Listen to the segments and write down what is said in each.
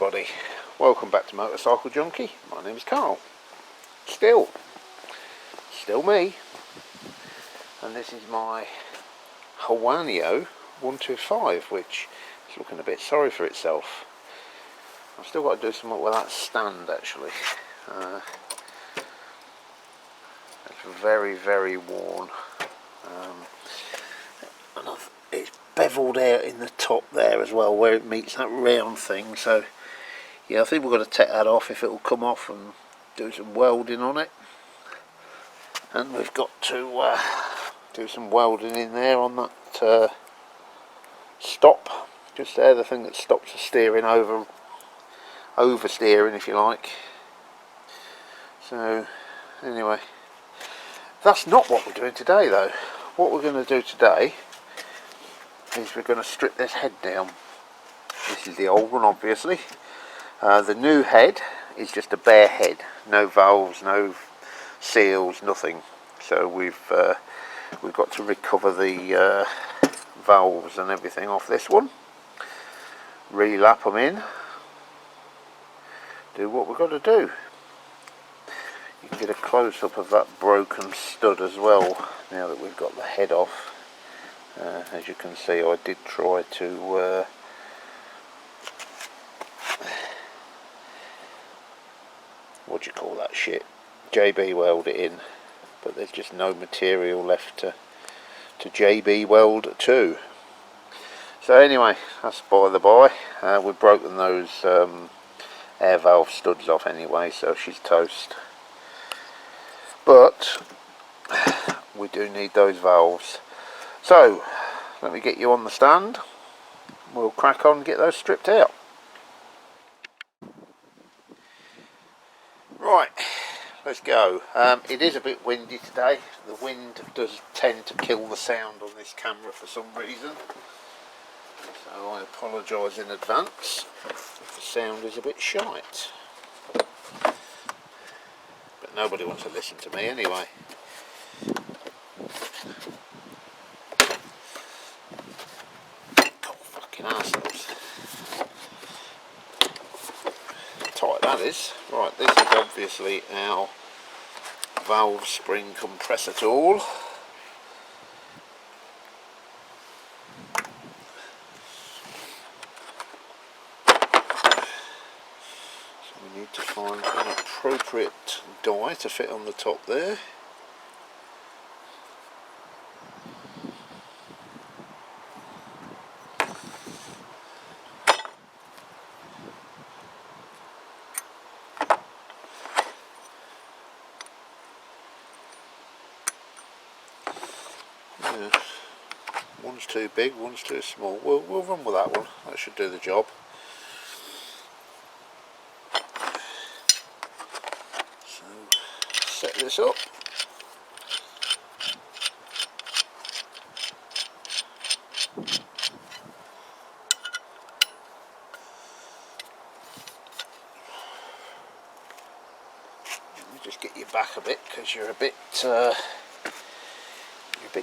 everybody, welcome back to Motorcycle Junkie. My name is Carl. Still me, and this is my Huoniao 125, which is looking a bit sorry for itself. I've still got to do something with that stand actually. It's very worn, and it's beveled out in the top there as well where it meets that round thing, so yeah, I think we're going to take that off if it will come off and do some welding on it. And we've got to do some welding in there on that stop just there, the thing that stops the steering oversteering if you like. So anyway, that's not what we're doing today though. What we're going to do today is we're going to strip this head down. This is the old one obviously. The new head is just a bare head, no valves, no seals, nothing. So we've got to recover the valves and everything off this one, re-lap them in, do what we've got to do. You can get a close-up of that broken stud as well now that we've got the head off. As you can see, I did try to what do you call that shit, JB weld it in, but there's just no material left to JB weld to. So anyway, that's by the by. We've broken those air valve studs off anyway, so she's toast. But we do need those valves. So let me get you on the stand. We'll crack on and get those stripped out. Right, let's go. It is a bit windy today. The wind does tend to kill the sound on this camera for some reason, so I apologise in advance if the sound is a bit shite. But nobody wants to listen to me anyway. God, fucking arseholes. Tight that is. Right, this is obviously our valve spring compressor tool. So we need to find an appropriate die to fit on the top there. Yeah. One's too big, one's too small. We'll run with that one. That should do the job. So set this up. Let me just get you back a bit because you're a bit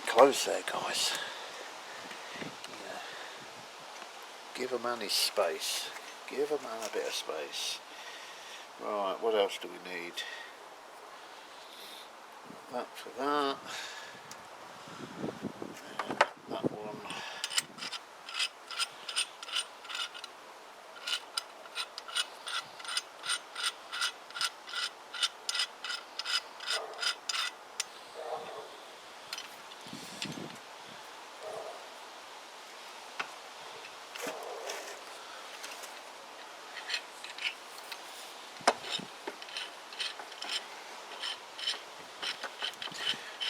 close there, guys. Yeah. Give a man his space. Give a man a bit of space. Right, what else do we need? That for that. And that one.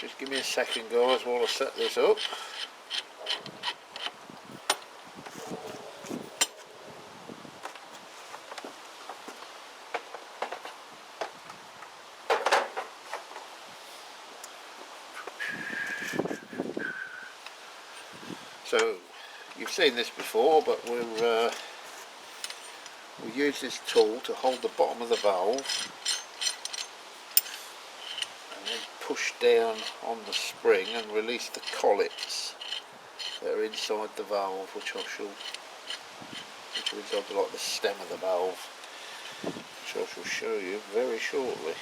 Just give me a second, guys, while I set this up. So you've seen this before, but we use this tool to hold the bottom of the valve and then push down on the spring and release the collets that are inside the valve, which liquids of like the stem of the valve, which I shall show you very shortly.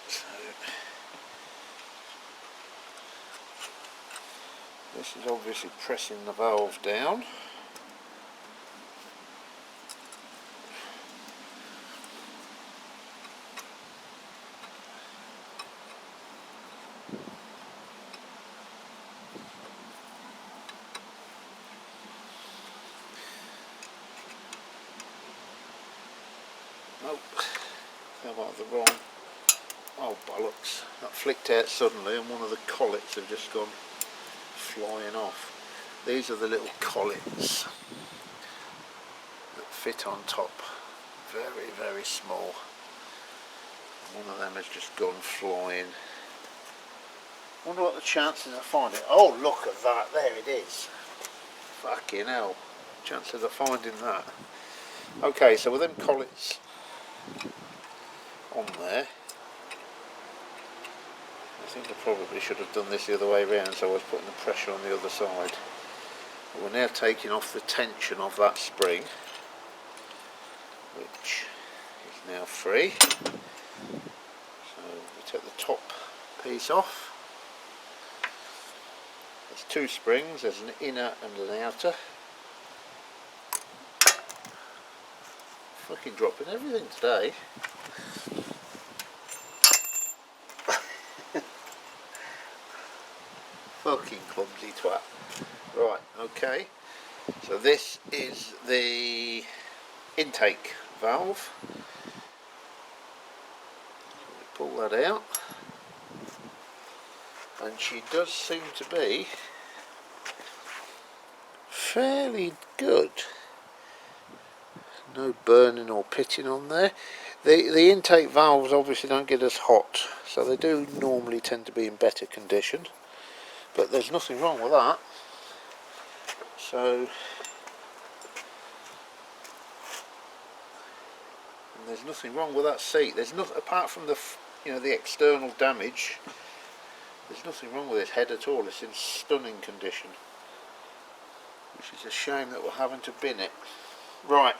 So this is obviously pressing the valve down. Nope, how about the wrong? Oh bollocks, that flicked out suddenly and one of the collets have just gone flying off. These are the little collets that fit on top, very very small. One of them has just gone flying. Wonder what the chances of finding it. Oh look at that, there it is. Fucking hell, chances of finding that. Okay, so with them collets on there, I think I probably should have done this the other way around, so I was putting the pressure on the other side. But we're now taking off the tension of that spring, which is now free. So we take the top piece off. There's two springs, there's an inner and an outer. Fucking dropping everything today. Fucking clumsy twat. Right, okay. So this is the intake valve. So we pull that out. And she does seem to be fairly good. No burning or pitting on there. The intake valves obviously don't get as hot, so they do normally tend to be in better condition. But there's nothing wrong with that. So, and there's nothing wrong with that seat. There's nothing apart from the the external damage. There's nothing wrong with this head at all. It's in stunning condition, which is a shame that we're having to bin it. Right,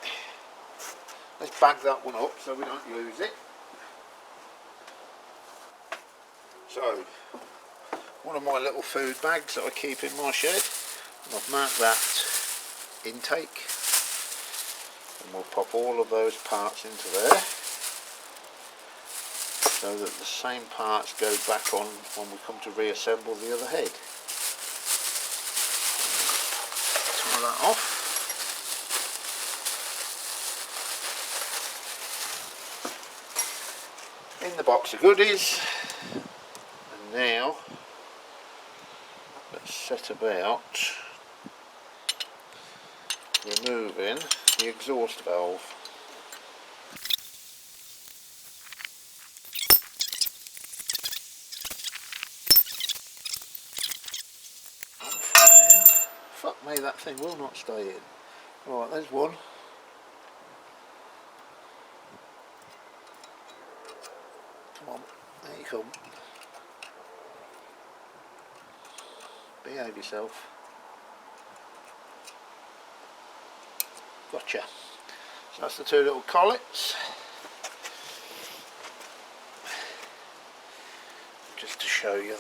let's bag that one up so we don't lose it. So, one of my little food bags that I keep in my shed, and I've marked that intake, and we'll pop all of those parts into there so that the same parts go back on when we come to reassemble the other head. Tie that off. In the box of goodies, and now let's set about removing the exhaust valve. Fuck me, that thing will not stay in. Right, there's one. Come on, there you come. Behave yourself. Gotcha. So that's the two little collets. Just to show you,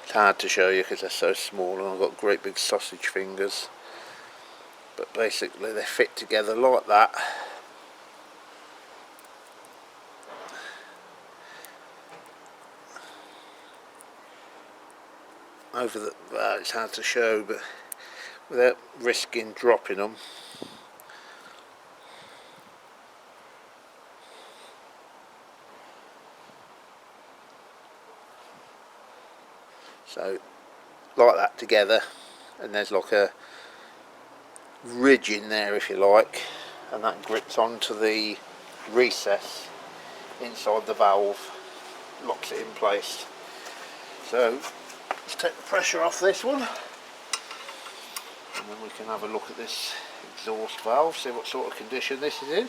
it's hard to show you because they're so small and I've got great big sausage fingers. But basically they fit together like that. Over the, it's hard to show, but without risking dropping them. So, like that together, and there's like a ridge in there if you like, and that grips onto the recess inside the valve, locks it in place. So, let's take the pressure off this one, and then we can have a look at this exhaust valve, see what sort of condition this is in.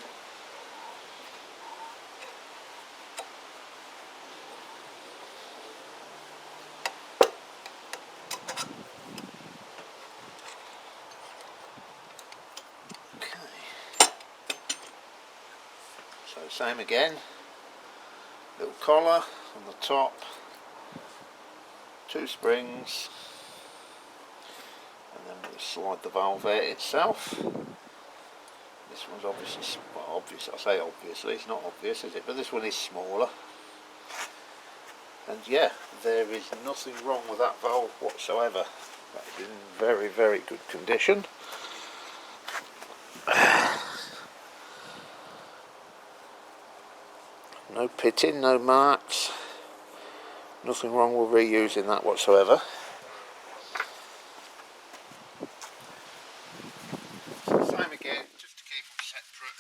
same again, little collar on the top, 2 springs, and then we'll slide the valve out itself. This one's obviously, well, obvious, I say obviously, it's not obvious, is it? But this one is smaller. And yeah, there is nothing wrong with that valve whatsoever. That is in very, very good condition. No pitting, no marks, nothing wrong with reusing that whatsoever. So same again, just to keep them separate,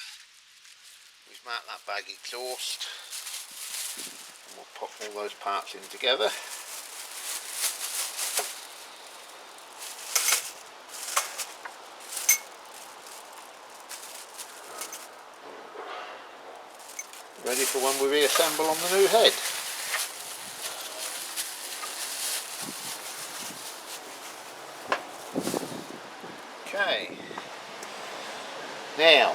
we've marked that bag exhaust, and we'll pop all those parts in together. Ready for when we reassemble on the new head. Okay, now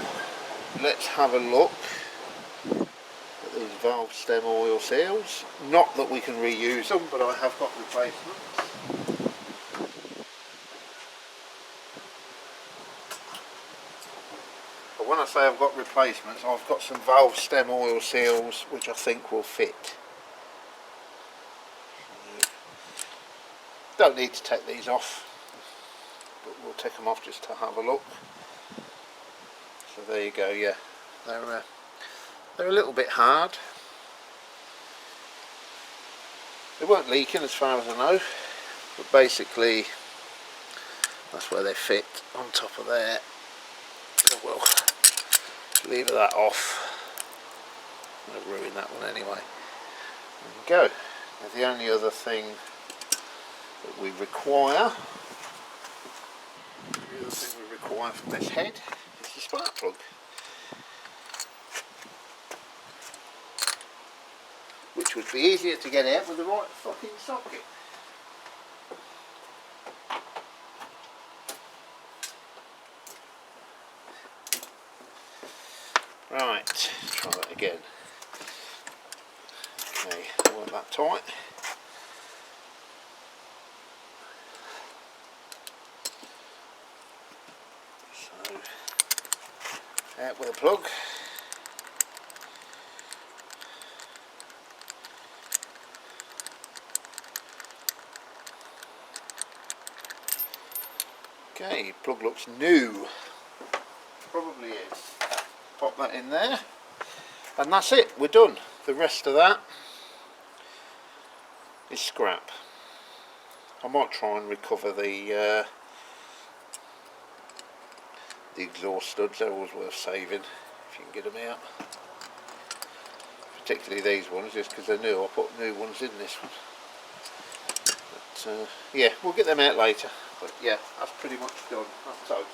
let's have a look at these valve stem oil seals. Not that we can reuse them, but I have got replacements. But when I say I've got replacements, I've got some valve stem oil seals which I think will fit. Don't need to take these off, but we'll take them off just to have a look. So there you go. Yeah, they're a little bit hard. They weren't leaking as far as I know, but basically that's where they fit on top of there. So we'll leave that off. I'll ruin that one anyway. There we go. Now the only other thing that we require, from this head is the spark plug, which would be easier to get out with the right fucking socket. Right, try that again. Okay, I want that tight. Out with a plug. Okay, plug looks new. Probably is. Pop that in there, and that's it. We're done. The rest of that is scrap. I might try and recover the exhaust studs. They're always worth saving if you can get them out, particularly these ones, just because they're new. I'll put new ones in this one, but yeah, we'll get them out later. But yeah, that's pretty much done. That's toast.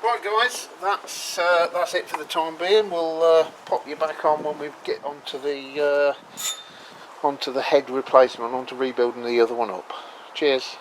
Right guys, that's it for the time being. We'll pop you back on when we get onto the head replacement, onto rebuilding the other one up. Cheers.